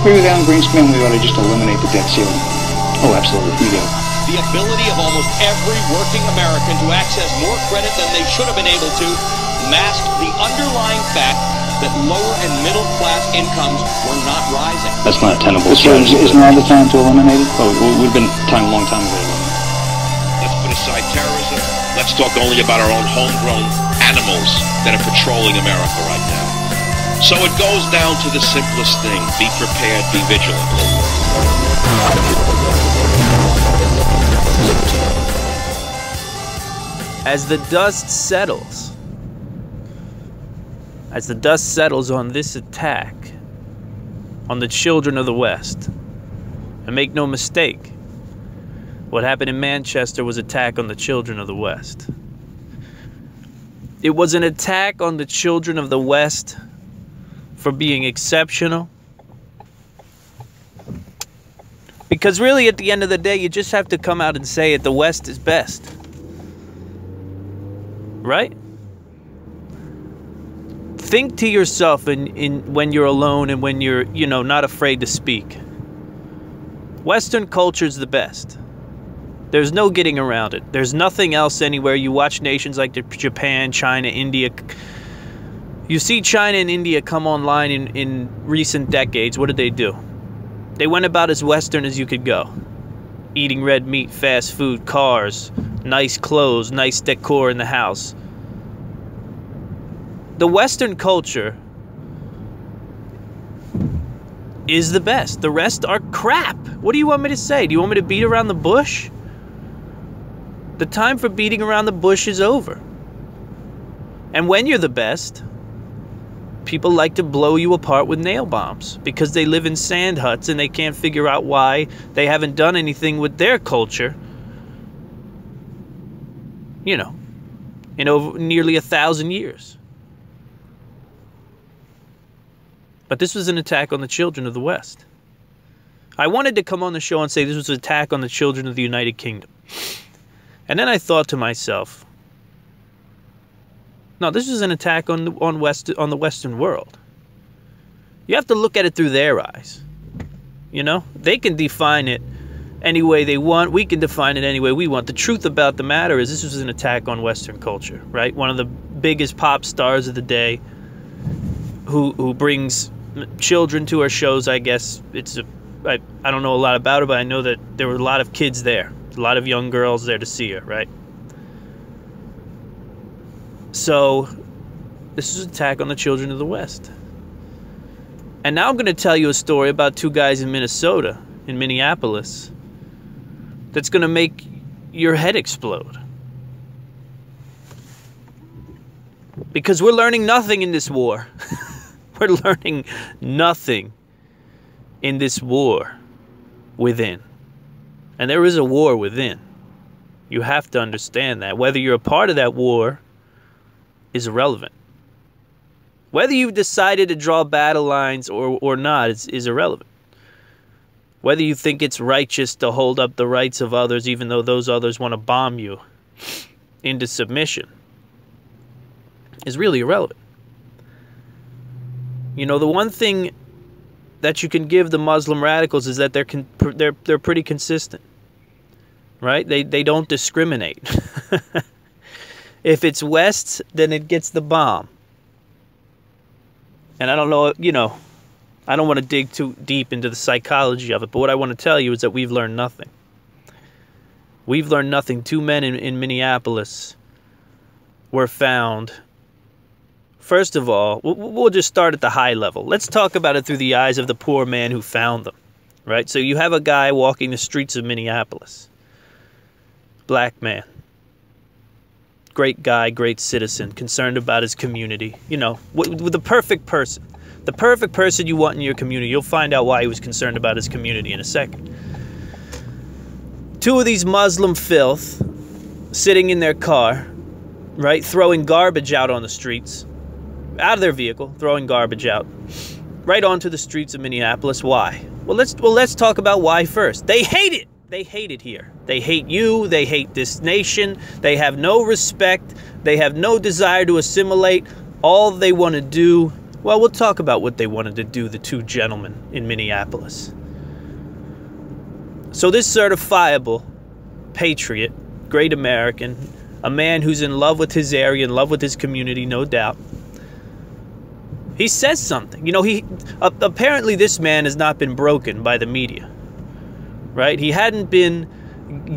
agree with Alan Greenspan, we ought to just eliminate the debt ceiling. Oh, absolutely, we do. The ability of almost every working American to access more credit than they should have been able to masked the underlying fact that lower and middle class incomes were not rising. That's not a tenable strategy. Isn't now the time to eliminate it? Oh, we've been a long time ago to eliminate it. Let's put aside terrorism. Let's talk only about our own homegrown animals that are patrolling America right now. So it goes down to the simplest thing. Be prepared, be vigilant. As the dust settles on this attack on the children of the West, and make no mistake, what happened in Manchester was an attack on the children of the West. It was an attack on the children of the West for being exceptional. Because really, at the end of the day, you just have to come out and say it. The West is best. Right? Think to yourself when you're alone and when you're, not afraid to speak. Western culture is the best. There's no getting around it. There's nothing else anywhere. You watch nations like Japan, China, India. You see China and India come online in recent decades. What did they do? They went about as Western as you could go. Eating red meat, fast food, cars, nice clothes, nice decor in the house. The Western culture is the best. The rest are crap. What do you want me to say? Do you want me to beat around the bush? The time for beating around the bush is over. And when you're the best, people like to blow you apart with nail bombs because they live in sand huts and they can't figure out why they haven't done anything with their culture, in over nearly 1,000 years. But this was an attack on the children of the West. I wanted to come on the show and say this was an attack on the children of the United Kingdom. And then I thought to myself, no, this is an attack on the Western world. You have to look at it through their eyes. They can define it any way they want. We can define it any way we want. The truth about the matter is this was an attack on Western culture, right? One of the biggest pop stars of the day who brings children to our shows, I guess. I don't know a lot about her, but I know that there were a lot of kids there. A lot of young girls there to see her, right? So, this is an attack on the children of the West. And now I'm going to tell you a story about two guys in Minnesota, in Minneapolis, that's going to make your head explode. Because we're learning nothing in this war. We're learning nothing in this war within. And there is a war within. You have to understand that. Whether you're a part of that war is irrelevant. Whether you've decided to draw battle lines or not is irrelevant. Whether you think it's righteous to hold up the rights of others even though those others want to bomb you into submission is really irrelevant. The one thing that you can give the Muslim radicals is that they're pretty consistent, right? They don't discriminate. If it's West, then it gets the bomb. And I don't know, I don't want to dig too deep into the psychology of it, but what I want to tell you is that we've learned nothing. We've learned nothing. Two men in Minneapolis were found. First of all, we'll just start at the high level. Let's talk about it through the eyes of the poor man who found them, right? So you have a guy walking the streets of Minneapolis. Black man. Great guy, great citizen, concerned about his community. With the perfect person. The perfect person you want in your community. You'll find out why he was concerned about his community in a second. Two of these Muslim filth sitting in their car, right, throwing garbage out on the streets. Out of their vehicle, throwing garbage out, right onto the streets of Minneapolis. Why? Well, let's talk about why first. They hate it. They hate it here. They hate you. They hate this nation. They have no respect. They have no desire to assimilate. All they want to do Well, we'll talk about what they wanted to do, the two gentlemen in Minneapolis. So this certifiable patriot, great American, a man who's in love with his area, in love with his community, no doubt, he says something. You know, apparently this man has not been broken by the media, right? He hadn't been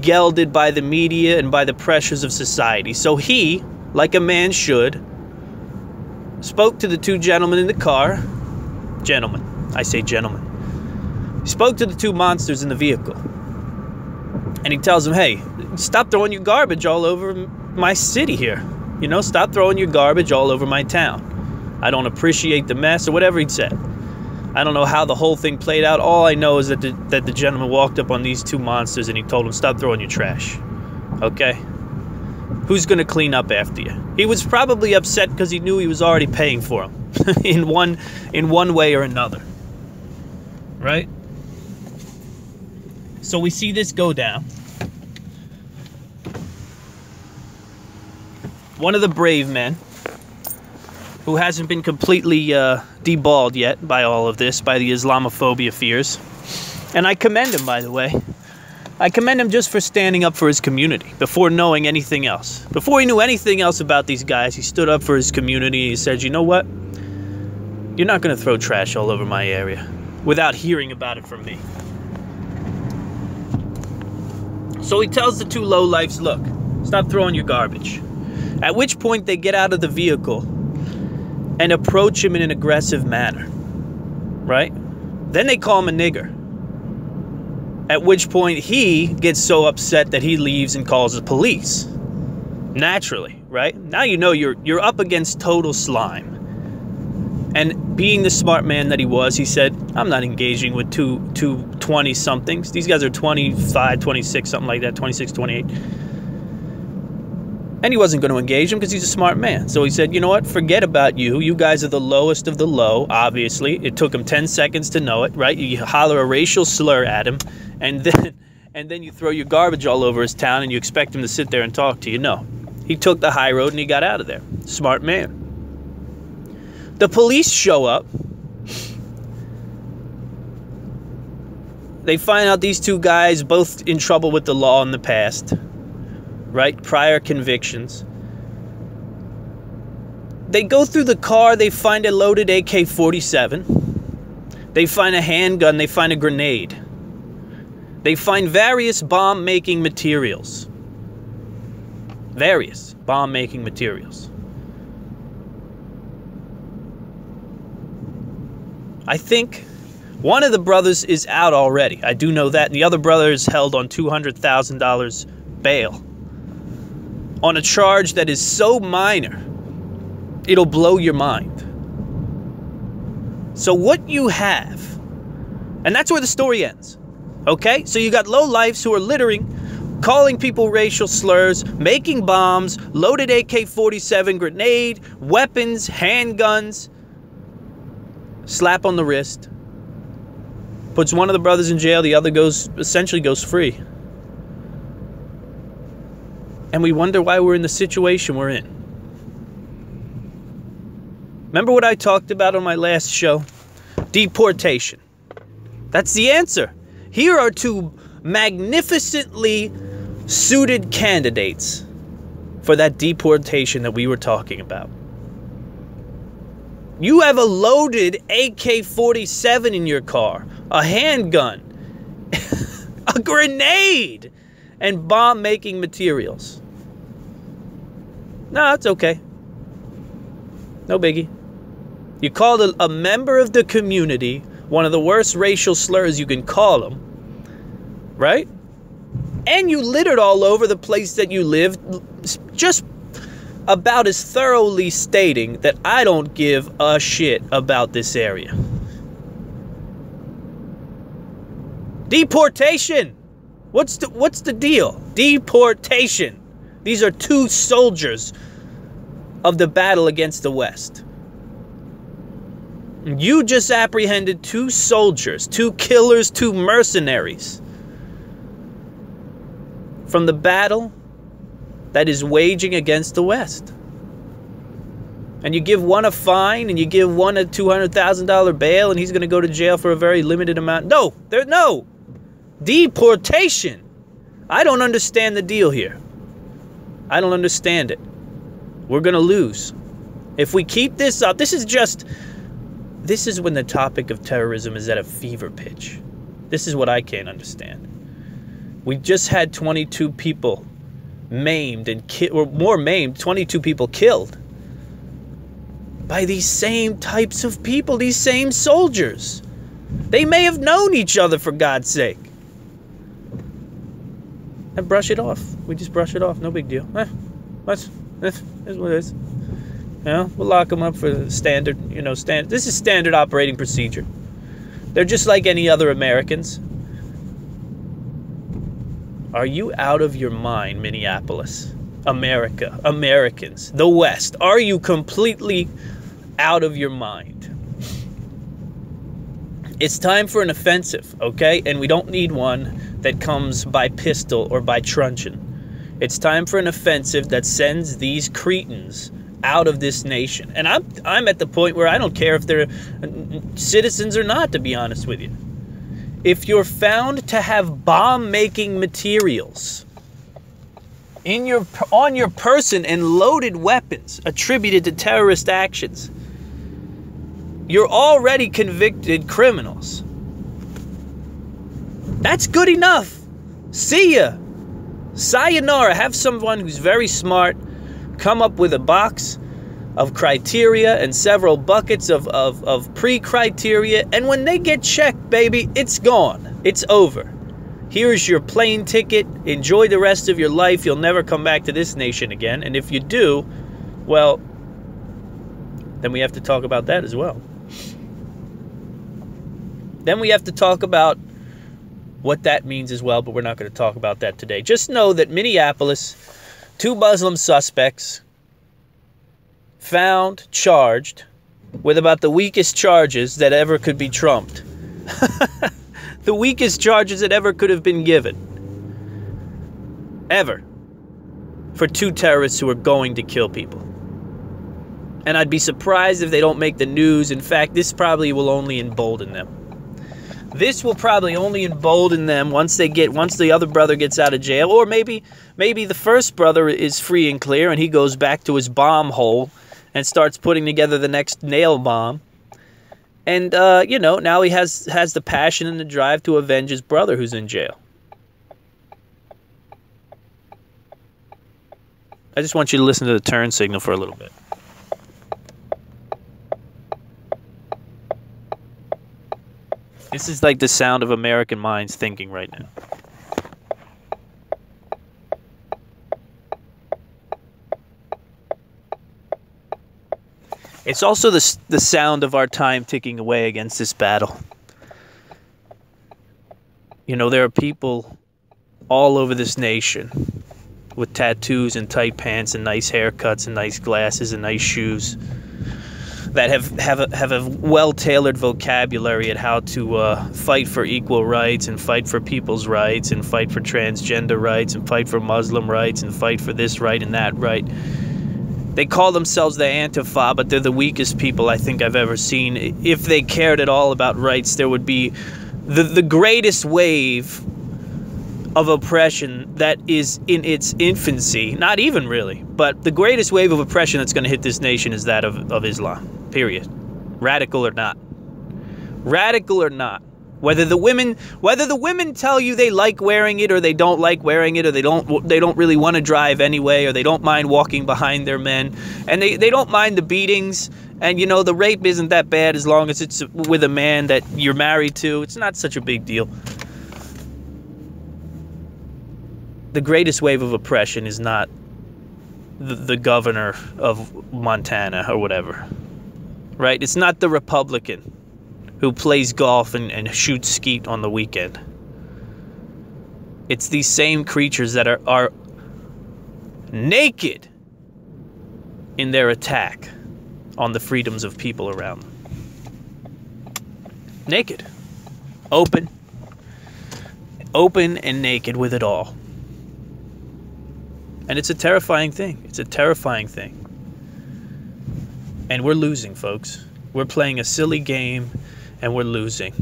gelded by the media and by the pressures of society. So he, like a man should, spoke to the two gentlemen in the car. Gentlemen. I say gentlemen. He spoke to the two monsters in the vehicle. And he tells them, hey, stop throwing your garbage all over my city here. You know, stop throwing your garbage all over my town. I don't appreciate the mess, or whatever he'd said. I don't know how the whole thing played out. All I know is that the gentleman walked up on these two monsters and he told them, stop throwing your trash. Okay? Who's going to clean up after you? He was probably upset because he knew he was already paying for them in one way or another. Right? So we see this go down. One of the brave men, who hasn't been completely deballed yet by all of this, by the Islamophobia fears. And I commend him, by the way. I commend him just for standing up for his community before knowing anything else. Before he knew anything else about these guys, he stood up for his community. He said, you know what? You're not going to throw trash all over my area without hearing about it from me. So he tells the two lowlifes, look, stop throwing your garbage. At which point they get out of the vehicle and approach him in an aggressive manner. Right? Then they call him a nigger. At which point he gets so upset that he leaves and calls the police. Naturally, right? Now you know you're up against total slime. And being the smart man that he was, he said, I'm not engaging with two 20-somethings. These guys are 25, 26, something like that, 26, 28. And he wasn't going to engage him because he's a smart man. So he said, you know what? Forget about you. You guys are the lowest of the low, obviously. It took him 10 seconds to know it, right? You holler a racial slur at him, and then you throw your garbage all over his town and you expect him to sit there and talk to you. No. He took the high road and he got out of there. Smart man. The police show up. They find out these two guys both in trouble with the law in the past. Right? Prior convictions. They go through the car. They find a loaded AK-47. They find a handgun. They find a grenade. They find various bomb-making materials. Various bomb-making materials. I think one of the brothers is out already. I do know that. And the other brother is held on $200,000 bail. On a charge that is so minor, it'll blow your mind. So what you have, and that's where the story ends, okay? So you got lowlifes who are littering, calling people racial slurs, making bombs, loaded AK-47 grenade, weapons, handguns, slap on the wrist, puts one of the brothers in jail, the other essentially goes free. And we wonder why we're in the situation we're in. Remember what I talked about on my last show? Deportation. That's the answer. Here are two magnificently suited candidates for that deportation that we were talking about. You have a loaded AK-47 in your car, a handgun, a grenade, and bomb-making materials. No, it's okay. No biggie. You called a member of the community one of the worst racial slurs you can call them, right? And you littered all over the place that you lived, just about as thoroughly stating that I don't give a shit about this area. Deportation. What's the deal? Deportation. These are two soldiers of the battle against the West. You just apprehended two soldiers, two killers, two mercenaries from the battle that is waging against the West. And you give one a fine, and you give one a $200,000 bail, and he's going to go to jail for a very limited amount. No, no. Deportation. I don't understand the deal here. I don't understand it. We're going to lose. If we keep this up, this is when the topic of terrorism is at a fever pitch. This is what I can't understand. We just had 22 people maimed and or more maimed, 22 people killed by these same types of people, these same soldiers. They may have known each other, for God's sake. And brush it off. We just brush it off. No big deal. That's what it is. You know, we'll lock them up for standard, this is standard operating procedure. They're just like any other Americans. Are you out of your mind, Minneapolis? America, Americans, the West. Are you completely out of your mind? It's time for an offensive, okay? And we don't need one that comes by pistol or by truncheon. It's time for an offensive that sends these cretins out of this nation. And I'm at the point where I don't care if they're citizens or not, to be honest with you. If you're found to have bomb-making materials on your person and loaded weapons attributed to terrorist actions, you're already convicted criminals. That's good enough. See ya. Sayonara. Have someone who's very smart come up with a box of criteria and several buckets of pre-criteria, and when they get checked, baby, it's gone. It's over. Here's your plane ticket. Enjoy the rest of your life. You'll never come back to this nation again. And if you do, well, then we have to talk about that as well. Then we have to talk about what that means as well, but we're not going to talk about that today. Just know that Minneapolis, 2 Muslim suspects found, charged with about the weakest charges that ever could be trumped. The weakest charges that ever could have been given. Ever. For 2 terrorists who are going to kill people. And I'd be surprised if they don't make the news. In fact, this probably will only embolden them. This will probably only embolden them once the other brother gets out of jail. Or maybe the first brother is free and clear and he goes back to his bomb hole and starts putting together the next nail bomb. And, now he has the passion and the drive to avenge his brother who's in jail. I just want you to listen to the turn signal for a little bit. This is like the sound of American minds thinking right now. It's also the sound of our time ticking away against this battle. There are people all over this nation with tattoos and tight pants and nice haircuts and nice glasses and nice shoes that have a well-tailored vocabulary at how to fight for equal rights and fight for people's rights and fight for transgender rights and fight for Muslim rights and fight for this right and that right. They call themselves the Antifa, but they're the weakest people I think I've ever seen. If they cared at all about rights, there would be the greatest wave of oppression that is in its infancy. Not even really, but the greatest wave of oppression that's going to hit this nation is that of Islam, period. Radical or not. Radical or not. Whether the women tell you they like wearing it or they don't like wearing it, or they don't really want to drive anyway, or they don't mind walking behind their men, and they don't mind the beatings, and the rape isn't that bad as long as it's with a man that you're married to. It's not such a big deal. The greatest wave of oppression is not the governor of Montana or whatever, right? It's not the Republican who plays golf and shoots skeet on the weekend. It's these same creatures that are naked in their attack on the freedoms of people around them. Naked. Open and naked with it all. And it's a terrifying thing. It's a terrifying thing. And we're losing, folks. We're playing a silly game, and we're losing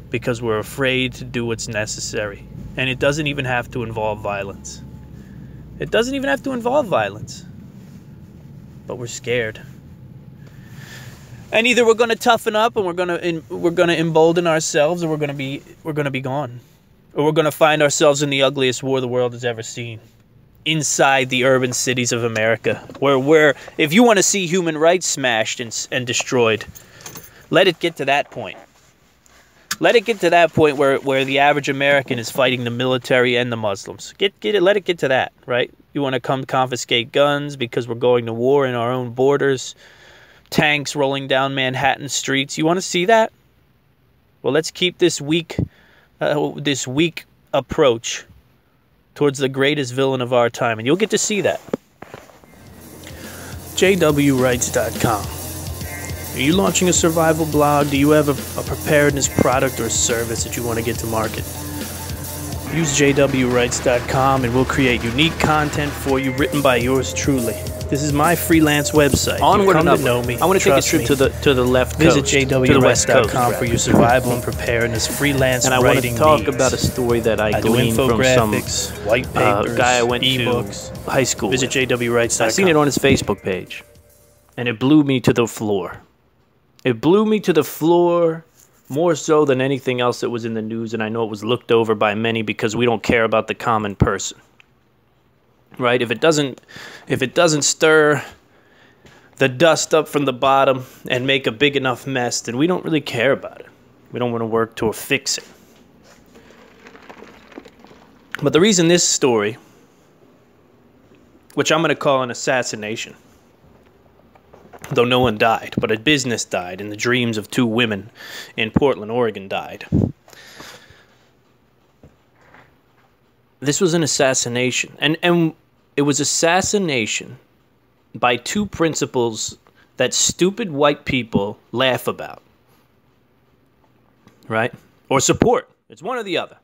because we're afraid to do what's necessary. And it doesn't even have to involve violence. It doesn't even have to involve violence. But we're scared. And either we're going to toughen up and we're going to embolden ourselves, or we're going to be gone. Or we're going to find ourselves in the ugliest war the world has ever seen. Inside the urban cities of America, where if you want to see human rights smashed and destroyed, let it get to that point. Let it get to that point where the average American is fighting the military and the Muslims. Let it get to that, right? You want to come confiscate guns because we're going to war in our own borders, tanks rolling down Manhattan streets. You want to see that? Well, let's keep this weak approach towards the greatest villain of our time, and you'll get to see that. jwrights.com. Are you launching a survival blog? Do you have a preparedness product or service that you want to get to market? Use jwrights.com and we'll create unique content for you written by yours truly. This is my freelance website. Onward and upward. Know me. I want to take a trip to the left coast. Visit jwrights.com for your survival and preparedness freelance and I want to talk about a story that I gleaned from some white papers, guy I went e-books, to high school Visit with. jwrights.com. I seen it on his Facebook page, and it blew me to the floor. It blew me to the floor more so than anything else that was in the news, and I know it was looked over by many because we don't care about the common person. Right? If it doesn't stir the dust up from the bottom and make a big enough mess, then we don't really care about it. We don't want to work to fix it. But the reason this story, which I'm going to call an assassination, though no one died, but a business died and the dreams of two women in Portland, Oregon died. This was an assassination. And it was assassination by two principles that stupid white people laugh about. Right? Or support. It's one or the other.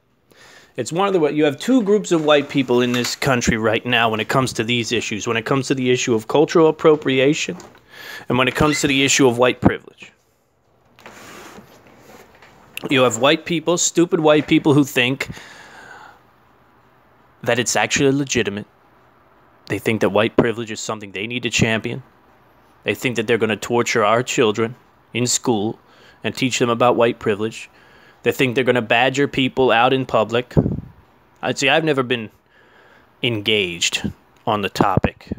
It's one of the... You have two groups of white people in this country right now when it comes to these issues. When it comes to the issue of cultural appropriation and when it comes to the issue of white privilege. You have white people, stupid white people who think that it's actually legitimate. They think that white privilege is something they need to champion. They think that they're going to torture our children in school and teach them about white privilege. They think they're going to badger people out in public. I've never been engaged on the topic.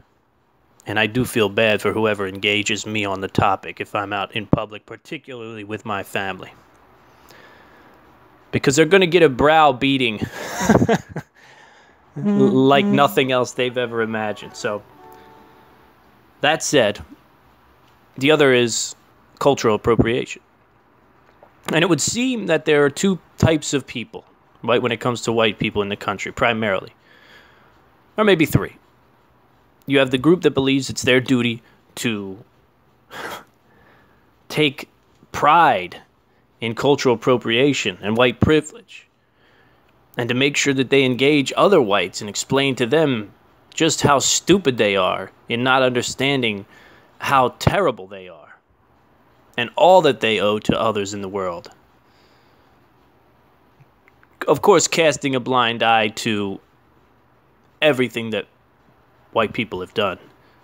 And I do feel bad for whoever engages me on the topic if I'm out in public, particularly with my family. Because they're going to get a brow beating like nothing else they've ever imagined. So, that said, the other is cultural appropriation. And it would seem that there are two types of people, right, when it comes to white people in the country, primarily. Or maybe three. You have the group that believes it's their duty to take pride in cultural appropriation and white privilege, and to make sure that they engage other whites and explain to them just how stupid they are in not understanding how terrible they are and all that they owe to others in the world. Of course, casting a blind eye to everything that white people have done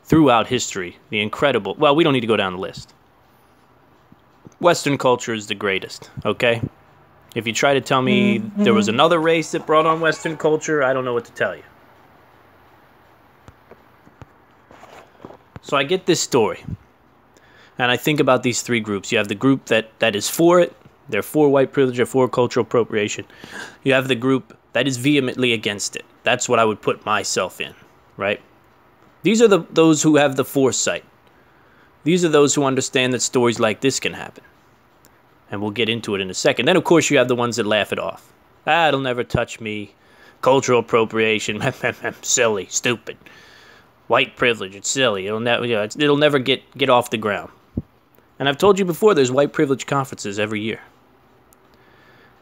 throughout history. The incredible... Well, we don't need to go down the list. Western culture is the greatest, okay? If you try to tell me there was another race that brought on Western culture, I don't know what to tell you. So I get this story, and I think about these three groups. You have the group that is for it. They're for white privilege. They're for cultural appropriation. You have the group that is vehemently against it. That's what I would put myself in, right? These are those who have the foresight. These are those who understand that stories like this can happen. And we'll get into it in a second. Then, of course, you have the ones that laugh it off. It'll never touch me. Cultural appropriation. Silly. Stupid. White privilege. It's silly. It'll never get off the ground. And I've told you before, there's white privilege conferences every year.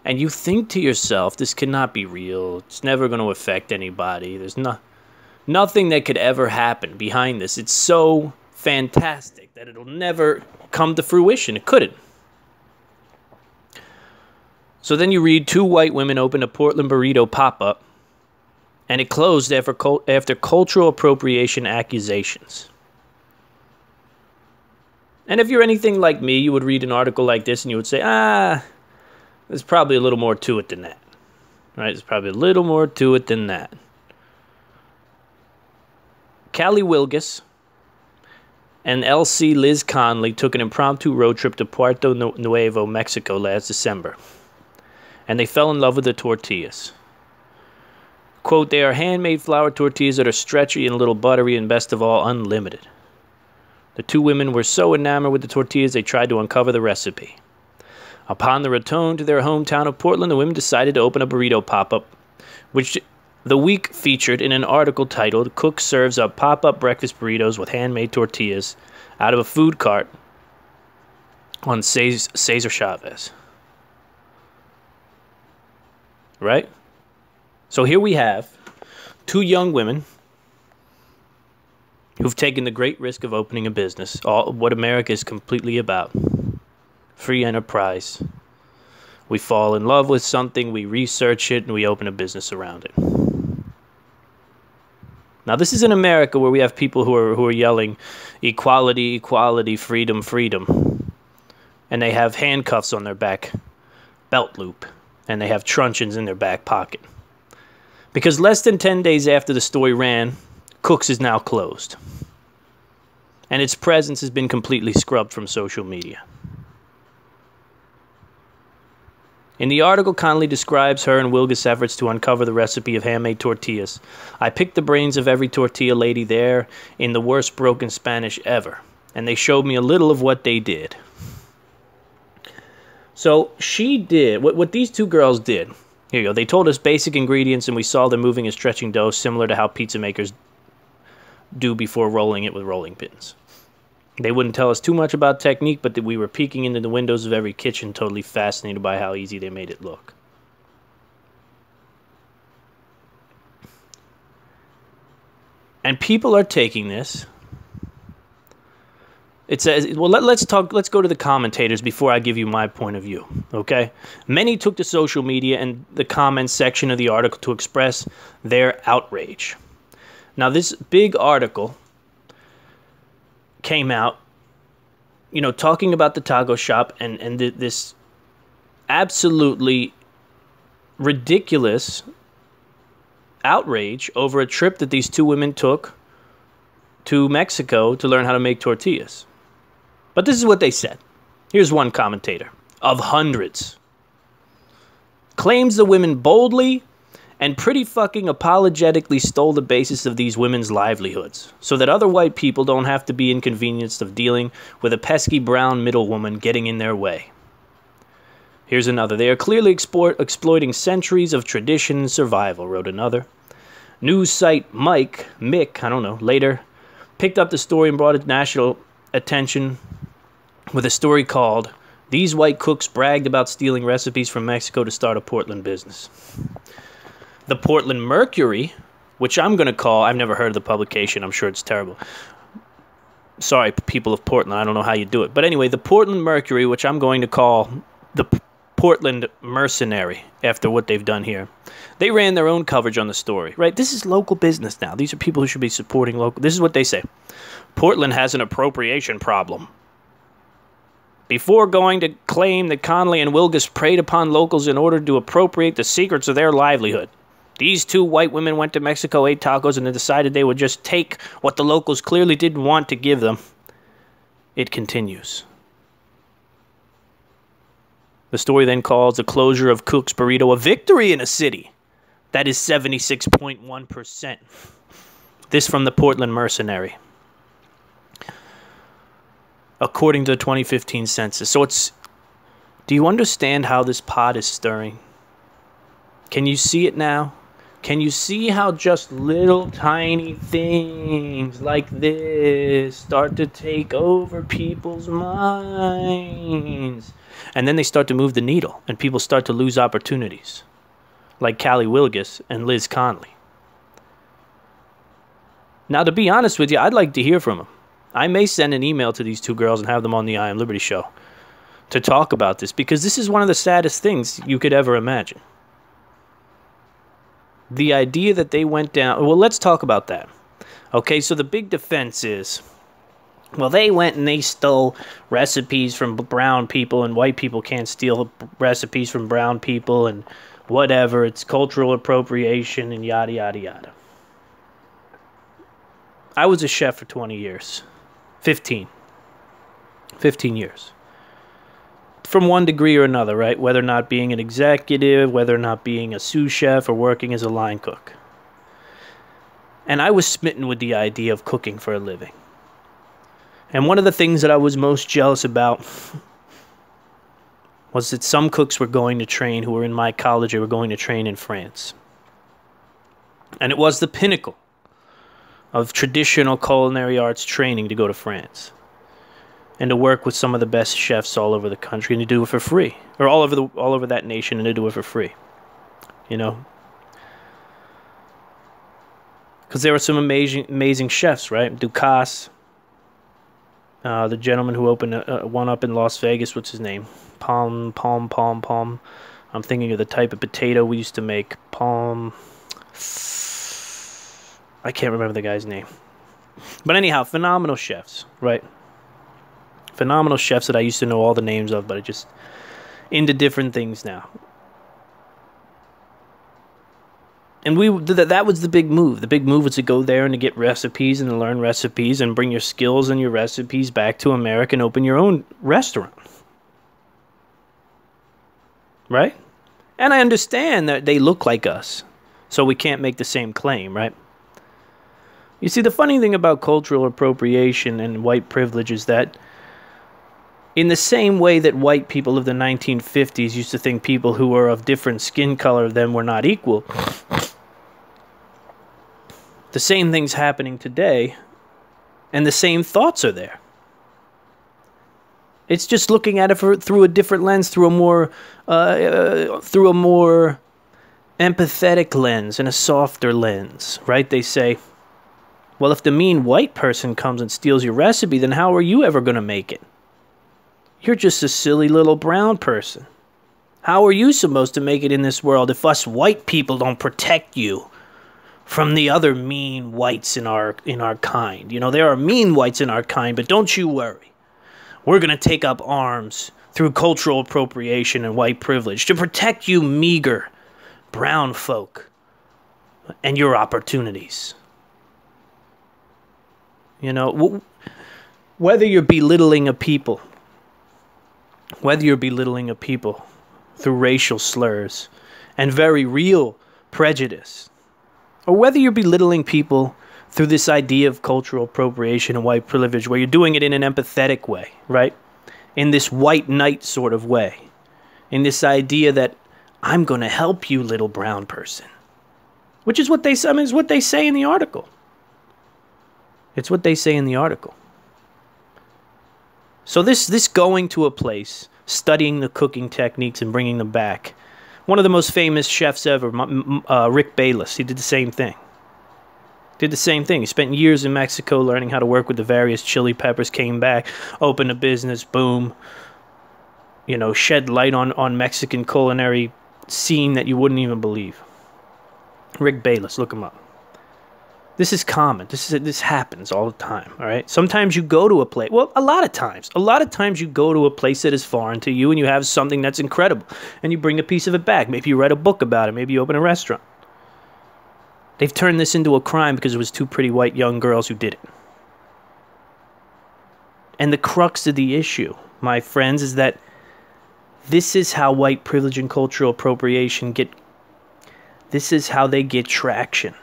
And you think to yourself, this cannot be real. It's never going to affect anybody. There's nothing that could ever happen behind this. It's so fantastic that it'll never come to fruition. It couldn't. So then you read 2 white women opened a Portland burrito pop-up, and it closed after cultural appropriation accusations. And if you're anything like me, you would read an article like this and you would say, there's probably a little more to it than that. Right? There's probably a little more to it than that. Callie Wilgus and LC Liz Conley took an impromptu road trip to Puerto Nuevo, Mexico last December. And they fell in love with the tortillas. Quote, they are handmade flour tortillas that are stretchy and a little buttery and best of all, unlimited. The 2 women were so enamored with the tortillas they tried to uncover the recipe. Upon the return to their hometown of Portland, the women decided to open a burrito pop-up, which the week featured in an article titled, Cook Serves Up Pop-Up Breakfast Burritos with Handmade Tortillas out of a food cart on Cesar Chavez. Right? So here we have 2 young women who've taken the great risk of opening a business, all what America is completely about. Free enterprise. We fall in love with something, we research it, and we open a business around it. Now, this is in America where we have people who are yelling, equality, equality, freedom, freedom. And they have handcuffs on their back belt loop, and they have truncheons in their back pocket. Because less than 10 days after the story ran, Cook's is now closed. And its presence has been completely scrubbed from social media. In the article, Conley describes her and Wilgus' efforts to uncover the recipe of handmade tortillas. I picked the brains of every tortilla lady there in the worst broken Spanish ever, and they showed me a little of what they did. So she did, what these 2 girls did, here you go, they told us basic ingredients and we saw them moving and stretching dough similar to how pizza makers do before rolling it with rolling pins. They wouldn't tell us too much about technique, but that we were peeking into the windows of every kitchen, totally fascinated by how easy they made it look. And people are taking this. It says, well, let's go to the commentators before I give you my point of view, okay? Many took to social media and the comments section of the article to express their outrage. Now, this big article came out, you know, talking about the taco shop and this absolutely ridiculous outrage over a trip that these 2 women took to Mexico to learn how to make tortillas. But this is what they said. Here's one commentator, of hundreds. Claims the women boldly and pretty fucking apologetically stole the basis of these women's livelihoods so that other white people don't have to be inconvenienced of dealing with a pesky brown middle woman getting in their way. Here's another. They are clearly exploiting centuries of tradition and survival, wrote another. News site Mick, I don't know, later picked up the story and brought it to national attention with a story called, These White Cooks Bragged About Stealing Recipes from Mexico to Start a Portland Business. The Portland Mercury, which I'm going to call, I've never heard of the publication, I'm sure it's terrible. Sorry, people of Portland, I don't know how you do it. But anyway, the Portland Mercury, which I'm going to call the Portland Mercenary, after what they've done here. They ran their own coverage on the story, right? This is local business now. These are people who should be supporting local. This is what they say. Portland has an appropriation problem. Before going to claim that Conley and Wilgus preyed upon locals in order to appropriate the secrets of their livelihood. These 2 white women went to Mexico, ate tacos, and then decided they would just take what the locals clearly didn't want to give them. It continues. The story then calls the closure of Cook's Burrito a victory in a city. That is 76.1%. This from the Portland Mercenary, according to the 2015 census. So do you understand how this pot is stirring? Can you see it now? Can you see how just little tiny things like this start to take over people's minds? And then they start to move the needle, and people start to lose opportunities, like Callie Wilgus and Liz Conley. Now, to be honest with you, I'd like to hear from them. I may send an email to these two girls and have them on the I Am Liberty show to talk about this, because this is one of the saddest things you could ever imagine. The idea that they went down... Well, let's talk about that. Okay, so the big defense is, well, they went and they stole recipes from brown people, and white people can't steal recipes from brown people, and whatever. It's cultural appropriation and yada, yada, yada. I was a chef for 20 years. 15 years. From one degree or another, right? Whether or not being an executive, whether or not being a sous chef, or working as a line cook. And I was smitten with the idea of cooking for a living. And one of the things that I was most jealous about was that some cooks were going to train, who were in my college, they were going to train in France. And it was the pinnacle of traditional culinary arts training to go to France and to work with some of the best chefs all over the country, and to do it for free, or all over that nation, and to do it for free, you know, because there were some amazing chefs, right? Ducasse, the gentleman who opened one up in Las Vegas, what's his name? Palm. I'm thinking of the type of potato we used to make. Palm. I can't remember the guy's name. But anyhow, phenomenal chefs, right? Phenomenal chefs that I used to know all the names of, but I just into different things now. And that was the big move. The big move was to go there and to get recipes and to learn recipes and bring your skills and your recipes back to America and open your own restaurant. Right? And I understand that they look like us, so we can't make the same claim, right? You see, the funny thing about cultural appropriation and white privilege is that in the same way that white people of the 1950s used to think people who were of different skin color than were not equal, the same thing's happening today, and the same thoughts are there. It's just looking at it through a different lens, through a more empathetic lens and a softer lens, right? They say, well, if the mean white person comes and steals your recipe, then how are you ever going to make it? You're just a silly little brown person. How are you supposed to make it in this world if us white people don't protect you from the other mean whites in our kind? You know, there are mean whites in our kind, but don't you worry. We're going to take up arms through cultural appropriation and white privilege to protect you meager brown folk and your opportunities. You know, whether you're belittling a people through racial slurs and very real prejudice, or whether you're belittling people through this idea of cultural appropriation and white privilege, where you're doing it in an empathetic way, right? In this white knight sort of way, in this idea that I'm going to help you, little brown person, which is what they say in the article. It's what they say in the article. So this going to a place, studying the cooking techniques and bringing them back. One of the most famous chefs ever, Rick Bayless, he did the same thing. He spent years in Mexico learning how to work with the various chili peppers, came back, opened a business, boom. You know, shed light on Mexican culinary scene that you wouldn't even believe. Rick Bayless, look him up. This is common. This happens all the time, all right? Sometimes you go to a place, well, a lot of times you go to a place that is foreign to you and you have something that's incredible and you bring a piece of it back. Maybe you write a book about it. Maybe you open a restaurant. They've turned this into a crime because it was two pretty white young girls who did it. And the crux of the issue, my friends, is that this is how white privilege and cultural appropriation this is how they get traction.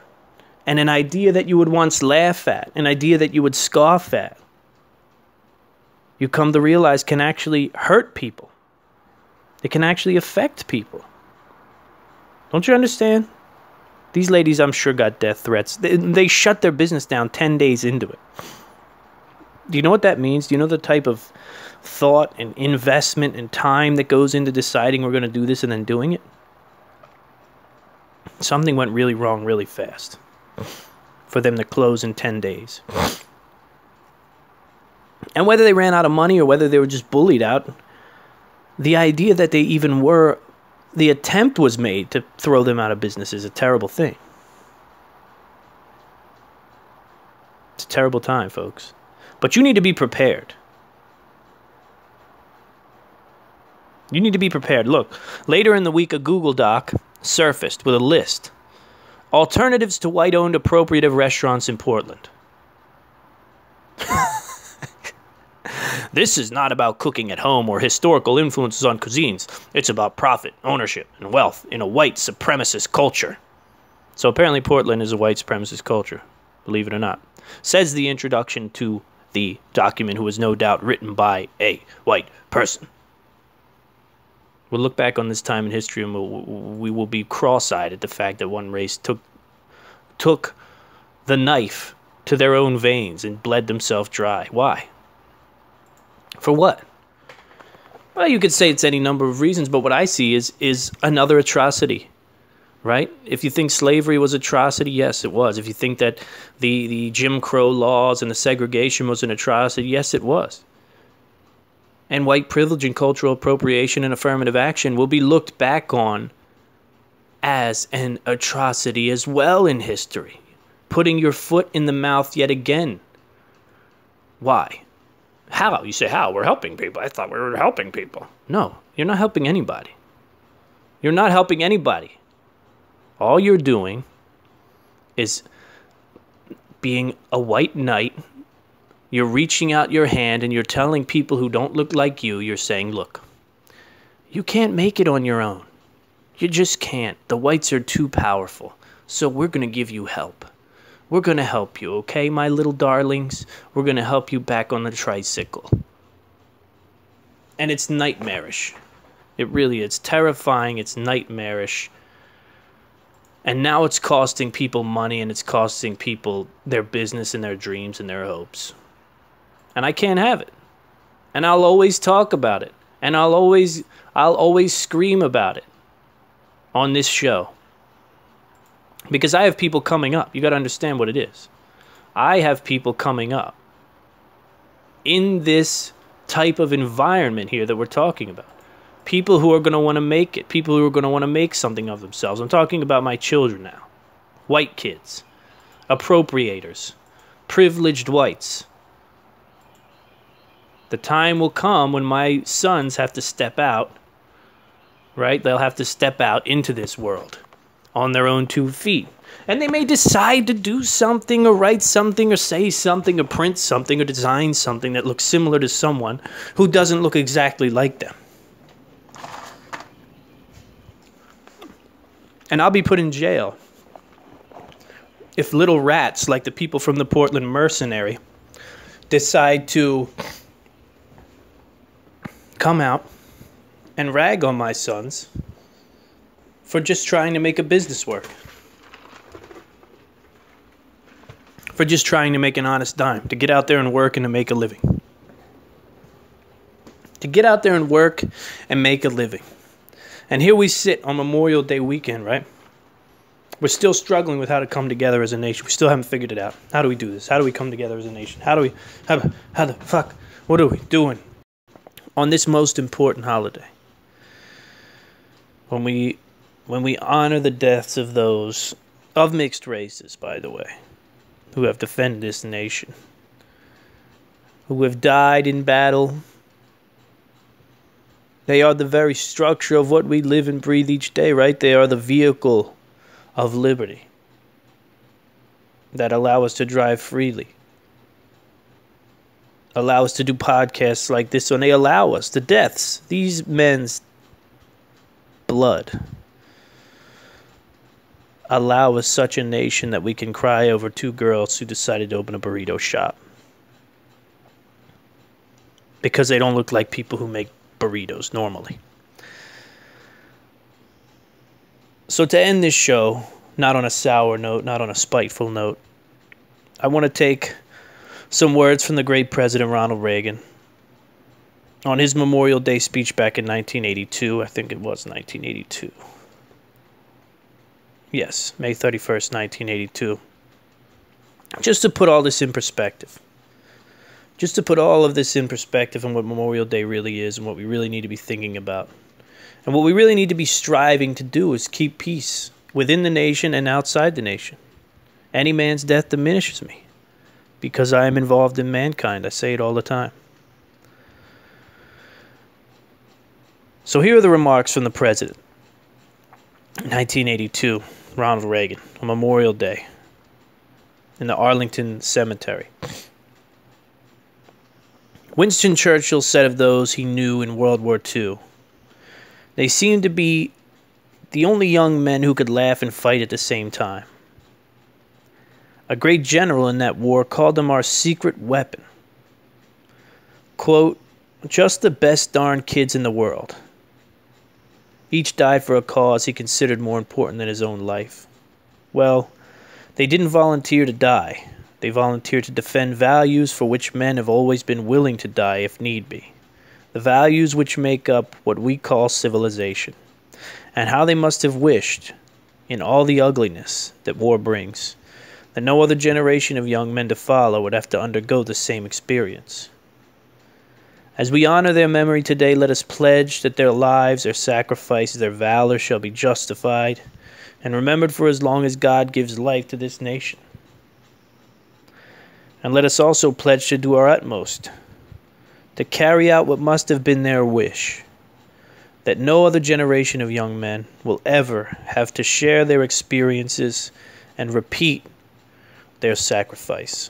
And an idea that you would once laugh at, an idea that you would scoff at, you come to realize can actually hurt people. It can actually affect people. Don't you understand? These ladies, I'm sure, got death threats. They shut their business down 10 days into it. Do you know what that means? Do you know the type of thought and investment and time that goes into deciding we're going to do this and then doing it? Something went really wrong really fast for them to close in 10 days. And whether they ran out of money or whether they were just bullied out, the idea that they even were, the attempt was made to throw them out of business is a terrible thing. It's a terrible time, folks. But you need to be prepared. You need to be prepared. Look, later in the week, a Google Doc surfaced with a list. Alternatives to white-owned appropriative restaurants in Portland. This is not about cooking at home or historical influences on cuisines. It's about profit, ownership, and wealth in a white supremacist culture. So apparently Portland is a white supremacist culture, believe it or not. Says the introduction to the document, who was no doubt written by a white person. We'll look back on this time in history and we will be cross-eyed at the fact that one race took the knife to their own veins and bled themselves dry. Why? For what? Well, you could say it's any number of reasons, but what I see is another atrocity, right? If you think slavery was atrocity, yes, it was. If you think that the Jim Crow laws and the segregation was an atrocity, yes, it was. And white privilege and cultural appropriation and affirmative action will be looked back on as an atrocity as well in history. Putting your foot in the mouth yet again. Why? How? You say, how? We're helping people. I thought we were helping people. No, you're not helping anybody. You're not helping anybody. All you're doing is being a white knight. You're reaching out your hand and you're telling people who don't look like you, you're saying, look, you can't make it on your own. You just can't. The whites are too powerful. So we're going to give you help. We're going to help you, okay, my little darlings? We're going to help you back on the tricycle. And it's nightmarish. It really is. It's terrifying. It's nightmarish. And now it's costing people money and it's costing people their business and their dreams and their hopes. And I can't have it. And I'll always talk about it. And I'll always scream about it on this show. Because I have people coming up. You got to understand what it is. I have people coming up in this type of environment here that we're talking about. People who are going to want to make it. People who are going to want to make something of themselves. I'm talking about my children now. White kids. Appropriators. Privileged whites. The time will come when my sons have to step out. Right? They'll have to step out into this world on their own 2 feet. And they may decide to do something or write something or say something or print something or design something that looks similar to someone who doesn't look exactly like them. And I'll be put in jail if little rats like the people from the Portland Mercenary decide to come out and rag on my sons for just trying to make a business work. For just trying to make an honest dime. To get out there and work and to make a living. To get out there and work and make a living. And here we sit on Memorial Day weekend, right? We're still struggling with how to come together as a nation. We still haven't figured it out. How do we do this? How do we come together as a nation? How the fuck? What are we doing on this most important holiday? When we honor the deaths of those of mixed races, by the way, who have defended this nation, who have died in battle. They are the very structure of what we live and breathe each day, right? They are the vehicle of liberty that allow us to drive freely, allow us to do podcasts like this, and they allow us the deaths, these men's blood, allow us such a nation that we can cry over 2 girls who decided to open a burrito shop because they don't look like people who make burritos normally. So to end this show, not on a sour note, not on a spiteful note, I want to take some words from the great President Ronald Reagan on his Memorial Day speech back in 1982. I think it was 1982. Yes, May 31st, 1982. Just to put all this in perspective. Just to put all of this in perspective and what Memorial Day really is and what we really need to be thinking about. And what we really need to be striving to do is keep peace within the nation and outside the nation. Any man's death diminishes me because I am involved in mankind. I say it all the time. So here are the remarks from the president. 1982, Ronald Reagan, on Memorial Day, in the Arlington Cemetery. Winston Churchill said of those he knew in World War II, "They seemed to be the only young men who could laugh and fight at the same time. A great general in that war called them our secret weapon. Quote, just the best darn kids in the world. Each died for a cause he considered more important than his own life. Well, they didn't volunteer to die. They volunteered to defend values for which men have always been willing to die if need be. The values which make up what we call civilization. And how they must have wished, in all the ugliness that war brings, that no other generation of young men to follow would have to undergo the same experience. As we honor their memory today, let us pledge that their lives, their sacrifices, their valor shall be justified and remembered for as long as God gives life to this nation. And let us also pledge to do our utmost to carry out what must have been their wish, that no other generation of young men will ever have to share their experiences and repeat their sacrifice."